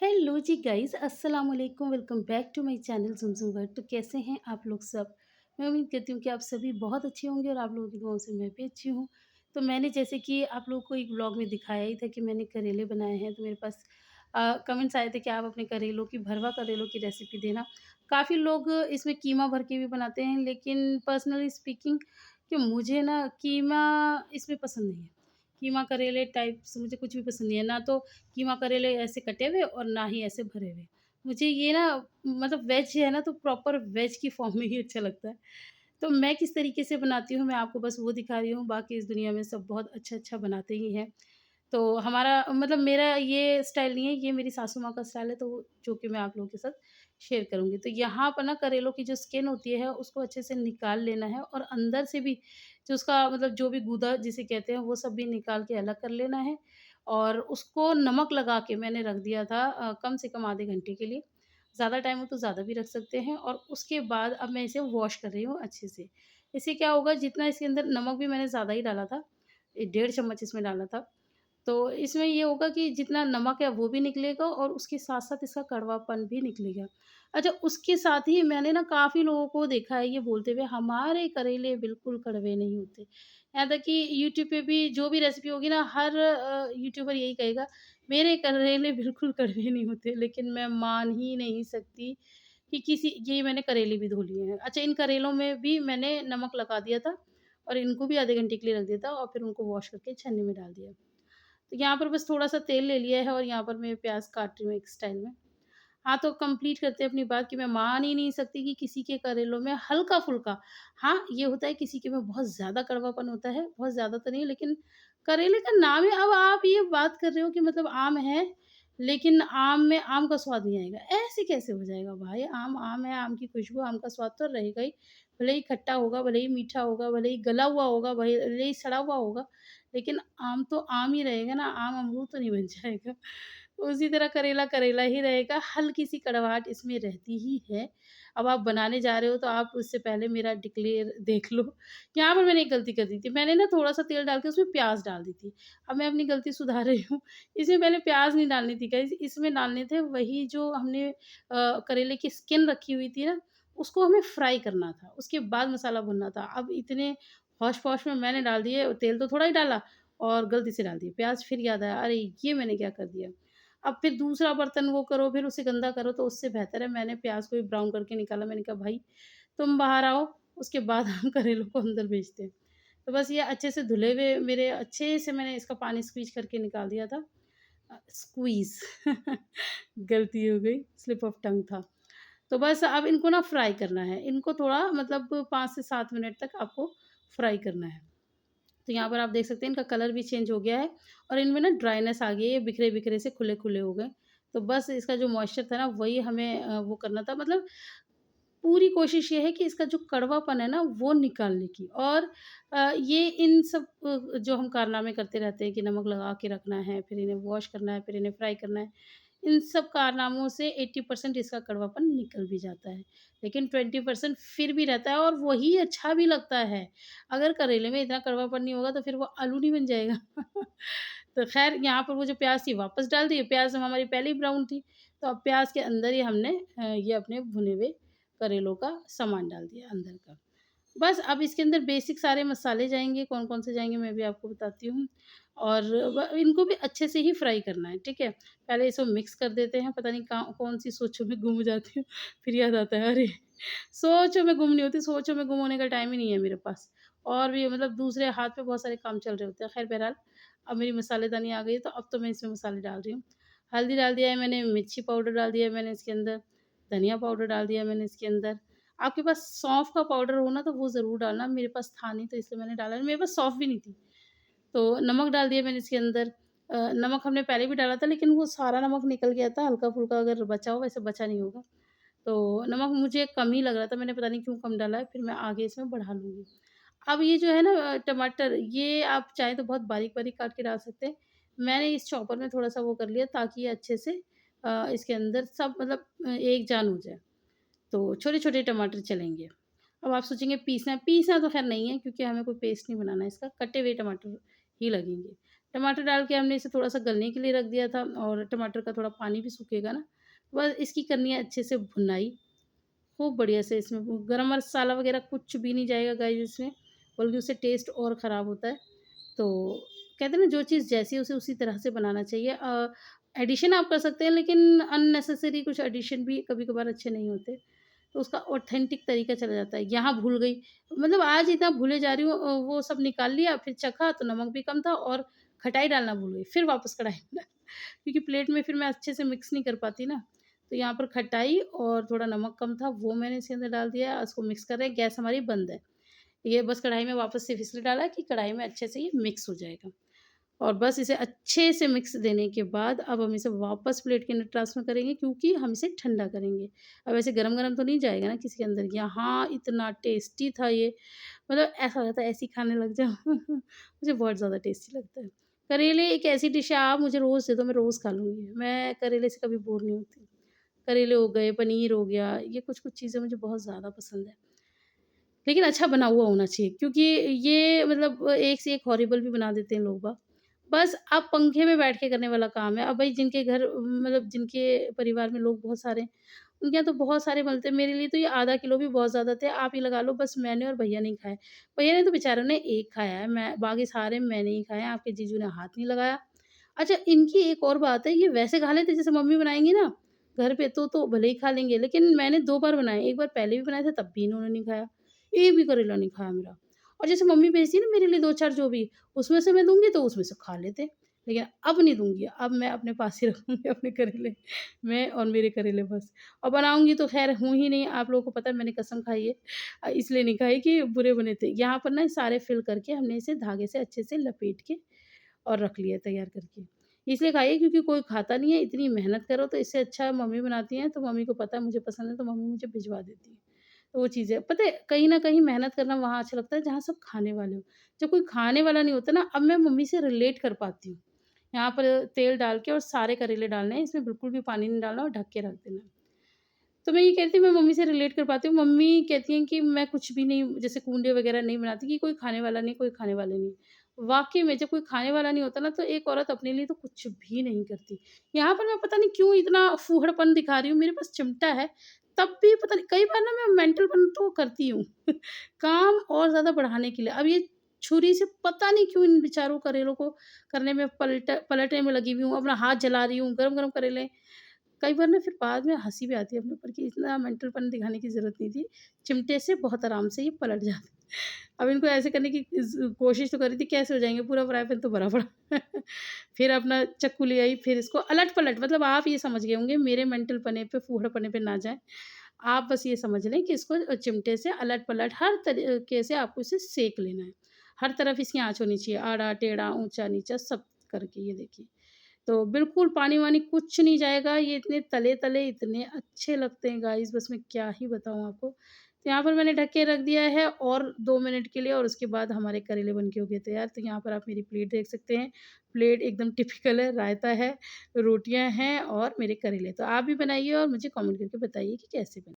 Hello जी guys, अस्सलाम वालेकुम। Welcome back to my channel Zumzum. तो कैसे हैं आप लोग सब? मैं उम्मीद करती हूँ कि आप सभी बहुत अच्छे होंगे और आप लोगों की दुआओं से मैं भी अच्छी हूँ। तो मैंने जैसे कि आप लोगों को एक व्लॉग में दिखाया ही था कि मैंने करेले बनाए हैं, तो मेरे पास कमेंट्स आए थे कि आप अपने करेलों की भरवा करेलों की रेसिपी देना। काफ़ी लोग इसमें कीमा भर के भी बनाते हैं, लेकिन पर्सनली स्पीकिंग कि मुझे ना कीमा इसमें पसंद नहीं है। कीमा करेले टाइप्स मुझे कुछ भी पसंद नहीं है, ना तो कीमा करेले ऐसे कटे हुए और ना ही ऐसे भरे हुए। मुझे ये ना मतलब वेज है ना, तो प्रॉपर वेज की फॉर्म में ही अच्छा लगता है। तो मैं किस तरीके से बनाती हूँ, मैं आपको बस वो दिखा रही हूँ, बाकी इस दुनिया में सब बहुत अच्छा-अच्छा बनाते ही हैं। तो हमारा मतलब मेरा ये स्टाइल नहीं है, ये मेरी सासू माँ का स्टाइल है, तो जो कि मैं आप लोगों के साथ शेयर करूँगी। तो यहाँ पर ना करेलों की जो स्किन होती है, उसको अच्छे से निकाल लेना है और अंदर से भी जो उसका मतलब जो भी गूदा जिसे कहते हैं, वो सब भी निकाल के अलग कर लेना है और उसको नमक लगा के मैंने रख दिया था कम से कम आधे घंटे के लिए। ज़्यादा टाइम हो तो ज़्यादा भी रख सकते हैं और उसके बाद अब मैं इसे वॉश कर रही हूँ अच्छे से। इससे क्या होगा, जितना इसके अंदर नमक भी मैंने ज़्यादा ही डाला था, 1.5 चम्मच इसमें डाला था। तो इसमें ये होगा कि जितना नमक है वो भी निकलेगा और उसके साथ-साथ इसका कड़वापन भी निकलेगा। अच्छा, उसके साथ ही मैंने ना काफ़ी लोगों को देखा है ये बोलते हुए, हमारे करेले बिल्कुल कड़वे नहीं होते। यहाँ तक कि यूट्यूब पे भी जो भी रेसिपी होगी ना, हर यूट्यूबर यही कहेगा, मेरे करेले बिल्कुल कड़वे नहीं होते। लेकिन मैं मान ही नहीं सकती कि किसी ये मैंने करेले भी धो लिए हैं। अच्छा, इन करेलों में भी मैंने नमक लगा दिया था और इनको भी आधे घंटे के लिए रख दिया था और फिर उनको वॉश करके छन्नी में डाल दिया। तो यहाँ पर बस थोड़ा-सा तेल ले लिया है और यहाँ पर मैं प्याज़ काट रही हूँ एक स्टाइल में। हाँ, तो कंप्लीट करते हैं अपनी बात कि मैं मान ही नहीं सकती कि किसी के करेलों में हल्का-फुल्का, हाँ, ये होता है किसी के में बहुत ज़्यादा कड़वापन होता है, बहुत ज़्यादा तो नहीं, लेकिन करेले का नाम है। अब आप ये बात कर रहे हो कि मतलब आम है, लेकिन आम में आम का स्वाद नहीं आएगा, ऐसे कैसे हो जाएगा भाई? आम, आम है, आम की खुशबू, आम का स्वाद तो रहेगा ही। भले ही खट्टा होगा, भले ही मीठा होगा, भले ही गला हुआ होगा, भले ही सड़ा हुआ होगा, लेकिन आम तो आम ही रहेगा ना, आम अमरूद तो नहीं बन जाएगा। उसी तरह करेला, करेला ही रहेगा, हल्की-सी कड़वाहट इसमें रहती ही है। अब आप बनाने जा रहे हो तो आप उससे पहले मेरा डिक्लेयर देख लो। यहाँ पर मैंने एक गलती कर दी थी, मैंने ना थोड़ा-सा तेल डाल के उसमें प्याज़ डाल दी थी। अब मैं अपनी गलती सुधार रही हूँ, इसमें पहले प्याज़ नहीं डालनी थी गाइज़, इसमें डालने थे वही जो हमने करेले की स्किन रखी हुई थी ना, उसको हमें फ्राई करना था, उसके बाद मसाला भुनना था। अब इतने होश-पौश में मैंने डाल दिए, तेल तो थोड़ा ही डाला और गलती से डाल दिए प्याज़, फिर याद आया, अरे! ये मैंने क्या कर दिया। अब फिर दूसरा बर्तन वो करो, फिर उसे गंदा करो, तो उससे बेहतर है मैंने प्याज़ को भी ब्राउन करके निकाला। मैंने कहा, भाई तुम बाहर आओ, उसके बाद हम करेलों को अंदर भेजते हैं। तो बस ये अच्छे से धुले हुए मेरे अच्छे से मैंने इसका पानी स्क्वीज़ करके निकाल दिया था। स्क्वीज़ गलती हो गई, स्लिप ऑफ टंग था। तो बस अब इनको ना फ्राई करना है। इनको थोड़ा मतलब 5 से 7 मिनट तक आपको फ्राई करना है। तो यहाँ पर आप देख सकते हैं इनका कलर भी चेंज हो गया है और इनमें ना ड्राइनेस आ गई है, बिखरे-बिखरे से खुले-खुले हो गए। तो बस इसका जो मॉइस्चर था ना, वही हमें वो करना था, मतलब पूरी कोशिश ये है कि इसका जो कड़वापन है ना, वो निकालने की। और ये इन सब जो हम कारनामे करते रहते हैं कि नमक लगा के रखना है, फिर इन्हें वॉश करना है, फिर इन्हें फ्राई करना है। इन सब कारनामों से 80% इसका कड़वापन निकल भी जाता है। लेकिन 20% फिर भी रहता है और वही अच्छा भी लगता है। अगर करेले में इतना कड़वापन नहीं होगा तो फिर वो आलू नहीं बन जाएगा। तो ख़ैर यहाँ पर वो जो प्याज़ थी वापस डाल दी, प्याज़ हमारी पहले ही ब्राउन थी, तो अब प्याज़ के अंदर ही हमने ये अपने भुने हुए करेलों का सामान डाल दिया अंदर का। बस अब इसके अंदर बेसिक सारे मसाले जाएँगे, कौन-कौन से जाएँगे मैं भी आपको बताती हूँ। और व इनको भी अच्छे से ही फ्राई करना है, ठीक है? पहले इसको मिक्स कर देते हैं, पता नहीं कहाँ कौन-सी सोचों में गुम जाती हूँ, फिर याद आता है, अरे! सोचों में गुम नहीं होती, सोचों में गुम होने का टाइम ही नहीं है मेरे पास। और भी मतलब दूसरे हाथ पे बहुत सारे काम चल रहे होते हैं। ख़ैर बहरहाल, अब मेरी मसालेदानी आ गई है, तो अब तो मैं इसमें मसाले डाल रही हूँ। हल्दी डाल दिया है मैंने, मिर्ची पाउडर डाल दिया है मैंने इसके अंदर, धनिया पाउडर डाल दिया है मैंने इसके अंदर। आपके पास सौंफ का पाउडर हो ना तो वो ज़रूर डालना, मेरे पास था नहीं तो इसलिए मैंने डाला नहीं, मेरे पास सौंफ भी नहीं थी। तो नमक डाल दिया मैंने इसके अंदर। नमक हमने पहले भी डाला था, लेकिन वो सारा नमक निकल गया था, हल्का-फुल्का अगर बचा हो, वैसे बचा नहीं होगा। तो नमक मुझे कम ही लग रहा था, मैंने पता नहीं क्यों कम डाला है, फिर मैं आगे इसमें बढ़ा लूँगी। अब ये जो है ना टमाटर, ये आप चाहें तो बहुत बारीक-बारीक काट के डाल सकते हैं। मैंने इस चॉपर में थोड़ा-सा वो कर लिया ताकि ये अच्छे से इसके अंदर सब मतलब एक जान हो जाए। तो छोटे-छोटे टमाटर चलेंगे। अब आप सोचेंगे पीसना है तो ख़ैर नहीं है, क्योंकि हमें कोई पेस्ट नहीं बनाना है इसका, कटे हुए टमाटर ही लगेंगे। टमाटर डाल के हमने इसे थोड़ा-सा गलने के लिए रख दिया था और टमाटर का थोड़ा पानी भी सूखेगा ना, बस इसकी करनी है अच्छे से भुनाई, खूब बढ़िया से इसमें वो गरम मसाला वगैरह कुछ भी नहीं जाएगा गाइस इसमें, बल्कि उससे टेस्ट और ख़राब होता है। तो कहते हैं ना जो चीज़ जैसी है उसे उसी तरह से बनाना चाहिए। एडिशन आप कर सकते हैं लेकिन अननेसेसरी कुछ एडिशन भी कभी-कभार अच्छे नहीं होते। तो उसका ऑथेंटिक तरीका चला जाता है। यहाँ भूल गई, मतलब आज इतना भूले जा रही हूँ वो सब निकाल लिया, फिर चखा तो नमक भी कम था और खटाई डालना भूल गई, फिर वापस कढ़ाई में डाला क्योंकि प्लेट में फिर मैं अच्छे से मिक्स नहीं कर पाती ना। तो यहाँ पर खटाई और थोड़ा नमक कम था, वो मैंने इसके अंदर डाल दिया, उसको मिक्स कर रहे हैं, गैस हमारी बंद है। ये बस कढ़ाई में वापस सिर्फ़ इसलिए डाला कि कढ़ाई में अच्छे से ये मिक्स हो जाएगा। और बस इसे अच्छे से मिक्स देने के बाद अब हम इसे वापस प्लेट के अंदर ट्रांसफ़र करेंगे क्योंकि हम इसे ठंडा करेंगे। अब ऐसे गरम-गरम तो नहीं जाएगा ना किसी के अंदर। यहाँ इतना टेस्टी था ये, मतलब ऐसा हो जाता है ऐसे ही खाने लग जाओ। मुझे बहुत ज़्यादा टेस्टी लगता है। करेले एक ऐसी डिश है आप मुझे रोज़ दे दो मैं रोज़ खा लूँगी। मैं करेले से कभी बोर नहीं होती। करेले हो गए, पनीर हो गया, ये कुछ-कुछ चीज़ें मुझे बहुत ज़्यादा पसंद है। लेकिन अच्छा बना हुआ होना चाहिए क्योंकि ये मतलब एक से एक हॉरिबल भी बना देते हैं लोग बाग। बस अब पंखे में बैठ के करने वाला काम है। अब भई जिनके घर मतलब जिनके परिवार में लोग बहुत सारे हैं, उनके यहाँ तो बहुत सारे बनते हैं। मेरे लिए तो ये आधा किलो भी बहुत ज़्यादा थे। आप ही लगा लो बस मैंने और भैया ने खाए। भैया ने तो बेचारों ने 1 खाया है, मैं बाकी सारे मैंने ही खाए हैं, आपके जीजू ने हाथ नहीं लगाया। अच्छा इनकी एक और बात है, ये वैसे खा लेते जैसे मम्मी बनाएँगी ना घर पे तो भले ही खा लेंगे, लेकिन मैंने 2 बार बनाए। एक बार पहले भी बनाए थे तब भी इन्होंने नहीं खाया। एक भी करेला नहीं खाया मेरा। और जैसे मम्मी भेजती है ना मेरे लिए 2-4 जो भी, उसमें से मैं दूँगी तो उसमें से खा लेते। लेकिन अब नहीं दूँगी, अब मैं अपने पास ही रखूँगी अपने करेले, मैं और मेरे करेले बस। और बनाऊँगी तो ख़ैर हूँ ही नहीं, आप लोगों को पता है मैंने कसम खाई है। इसलिए नहीं खाई कि बुरे बने थे। यहाँ पर ना सारे फिल करके हमने इसे धागे से अच्छे से लपेट के और रख लिया तैयार करके। इसलिए खाइए क्योंकि कोई खाता नहीं है, इतनी मेहनत करो तो इससे अच्छा मम्मी बनाती हैं, तो मम्मी को पता है मुझे पसंद है तो मम्मी मुझे भिजवा देती है। तो वो चीज़ है। पता है कहीं न कहीं मेहनत करना वहाँ अच्छा लगता है जहाँ सब खाने वाले हों। जब कोई खाने वाला नहीं होता ना, अब मैं मम्मी से रिलेट कर पाती हूँ। यहाँ पर तेल डाल के और सारे करेले डालने हैं, इसमें बिल्कुल भी पानी नहीं डालना और ढक के रख देना है। तो मैं ये कहती हूँ मैं मम्मी से रिलेट कर पाती हूँ। मम्मी कहती हैं कि मैं कुछ भी नहीं जैसे कूंडे वगैरह नहीं बनाती कि कोई खाने वाला नहीं, कोई खाने वाला नहीं। वाक़ई में जब कोई खाने वाला नहीं होता ना तो एक औरत अपने लिए तो कुछ भी नहीं करती। यहाँ पर मैं पता नहीं क्यों इतना फूहड़पन दिखा रही हूँ, मेरे पास चिमटा है, तब भी पता नहीं कई बार ना मैं मेंटलपन तो करती हूँ काम और ज़्यादा बढ़ाने के लिए। अब ये छुरी से पता नहीं क्यों इन बेचारों करेलों को करने में पलटने में लगी हुई हूँ, अपना हाथ जला रही हूँ, गरम-गरम करेले कई बार ना फिर बाद में हँसी भी आती है अपने ऊपर कि इतना मेंटलपन दिखाने की ज़रूरत नहीं थी। चिमटे से बहुत आराम से ये पलट जाते। अब इनको ऐसे करने की कोशिश तो करी थी कैसे हो जाएँगे पूरा फ्राई पैन तो भरा पड़ा। फिर अपना चाकू ले आई फिर इसको अलट-पलट मतलब आप ये समझ गए होंगे मेरे मेंटल पने पे फूहड़पने पे ना जाएँ। आप बस ये समझ लें कि इसको चिमटे से अलट-पलट हर तरीके से आपको इसे सेक लेना है। हर तरफ इसकी आँच होनी चाहिए, आड़ा-टेढ़ा, ऊँचा-नीचा सब करके ये देखिए। तो बिल्कुल पानी-वानी कुछ नहीं जाएगा, ये इतने तले-तले इतने अच्छे लगते हैं गाइस बस मैं क्या ही बताऊँ आपको। तो यहाँ पर मैंने ढक के रख दिया है और 2 मिनट के लिए और उसके बाद हमारे करेले बन के हो गए तैयार। तो यहाँ पर आप मेरी प्लेट देख सकते हैं, प्लेट एकदम टिपिकल है, रायता है, रोटियाँ हैं और मेरे करेले। तो आप भी बनाइए और मुझे कमेंट करके बताइए कि कैसे बने।